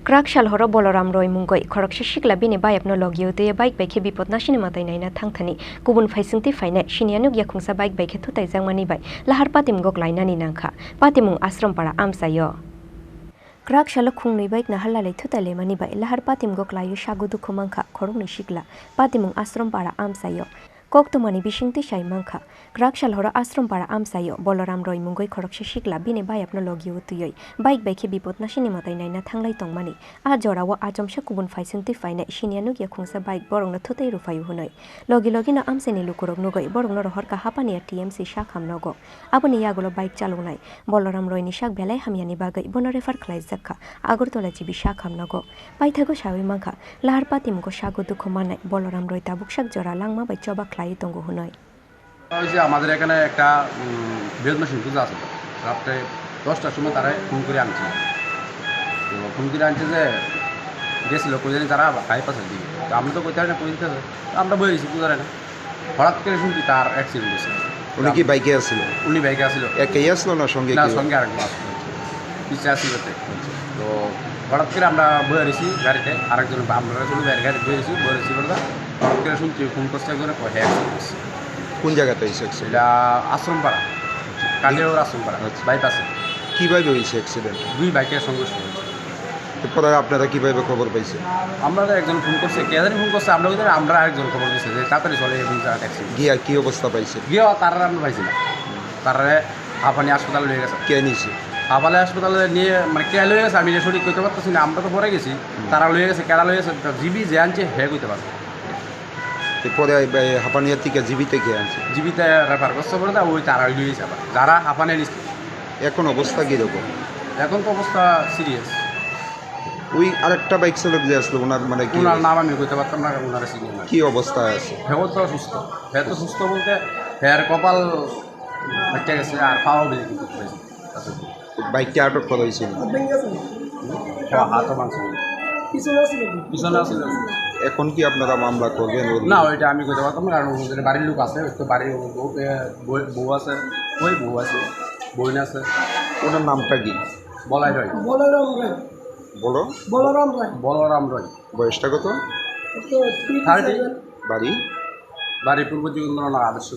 Krakshal horo Boloram Roy Mungoi, Korokshi Shikla Bini Bayapno Logio, the bike by Kebipot Nashinimata in Tangtani, Kubun Faisinti Fine, Shinianu Yakungsa bike by Ketuta Zangmani by Lahar Patim Goklainani Nanka, Patimung Asram para Amsayo. Krakshal Kungni bike Nahala Tutale Mani by Lahar Patim Goklayu Shagudu Kumanka, Koruni Shikla, Patimung Asram para Amsayo. Koktumani Bishingti Shai Manka, Krakshal hora Asram para Amsayo, Boloram Roy Mungoi Korokshi Shikla, Bini Bayapno Logio Tuyoi, bike by Kebipot Nashinimata in Tanglai Tongmani, Ajora wa Ajom Shakubun Faisinti Fine, Shinianu Yakungsa bike Borong Tutai Rufayu Hunoi, Logilogina Amseni Lukurok Nogoi, Borong Horka Hapani TMC Shakam Nogo, Abuni Yagulo bike Chalunai, Boloram Roy Nishak Belai Hamiani Bagai, Bonorefar Klaizaka, Agurtola Jibi Shakam Nogo, Baitago Shawi Manka, Lahar Patim Go Shago Dukomana, Boloram Roy Tabukshak Jora Langma by Choba Tonggo Hunoi. আমাদের এখানে একটা বৃহৎ পূজা আছে রাত্রে 10টার সময় তারা phone করে আনছে তো ফোন করে আনছে যে গেছিল কই জানি তারা বাইপাসের দিকে তো আমরা তো কইতে পারি না কই দিতে আমরা বই গেছি পূজারে না হঠাৎ করে শুনছি তার অ্যাক্সিডেন্ট হয়েছে উনি কি বাইকে আসছিল উনি বাইকে আসছিল একাই আসলো না সঙ্গে না সঙ্গে আরেকবার আসছিল পিছিয়ে আসছিল তো হঠাৎ করে আমরা বয়ে রয়েছি গাড়িতে আরেকজন আমরা চলে গাড়ি বয়ে রয়েছি বলতে হঠাৎ করে শুনছি ফোন করছে একজনে অ্যাক্সিডেন্ট কোন জায়গাতে হয়েছে এটা আশ্রমপাড়া কালিয়ার আশ্রমপাড়া বাইপাসে কীভাবে হয়েছে অ্যাক্সিডেন্ট? দুই বাইকের সংঘর্ষ হয়েছে। এরপরে আপনারা কীভাবে খবর পাইছে? আমরা একজন ফোন করছে কে জানি ফোন করছে আমরা আরেকজন খবর দিচ্ছে যে তাড়াতাড়ি চলে এবং ট্যাক্সি গিয়া কী অবস্থা পাইছে? গিয়ে তারা আমরা পাইছি না তারা হাঁপানি হাসপাতালে নিয়ে গেছে। কে নিয়েছে? হাঁপানি হাসপাতালে নিয়ে মানে কে লয়ে গেছে আমি সঠিক করতে পারতেছি না, আমরা তো পরে গেছি, তারা লয়ে গেছে কেডা লয়ে গেছে জিবি যে আনছে হে করতে পারছে। পরে হাঁপানিয়ার থেকে জীবিতে কে আনছে? জীবিতে রেফার করছে বলে না ওই তারা লয়ে গেছে আবার যারা হাঁপানি নিচ্ছে। এখন অবস্থা কীরকম? এখন তো অবস্থা সিরিয়াস। ওই আরেকটা বাইক চালক যে আসলো ওনার মানে কি? ওনার নাম আমি করতে পারতাম না, ওনার সিরিয়াস কী অবস্থায় আছে? হেও তো সুস্থ, হে তো সুস্থ বলতে হের কপাল ভেটে গেছে আর পাওয়া বেশি কিছু হয়েছে। বাইকটা আটক করা হয়েছিল? হাতও মাংস পিছনে আসলে। এখন কি আপনারা মামলা করবেন? না ওইটা আমি করতে পারতাম না, কারণ ওদের বাড়ির লোক আছে, তো বাড়ির বউ আছে, ওই বউ আছে, বোন আছে। ওনার নামটা কি? বলাই রয়। বলো। বলরাম রয়। বয়সটা কত? 30। বাড়ি পূর্ব জীবন আদর্শ।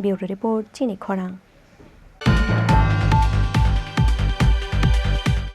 ব্যুরো রিপোর্ট চিনি খরাং।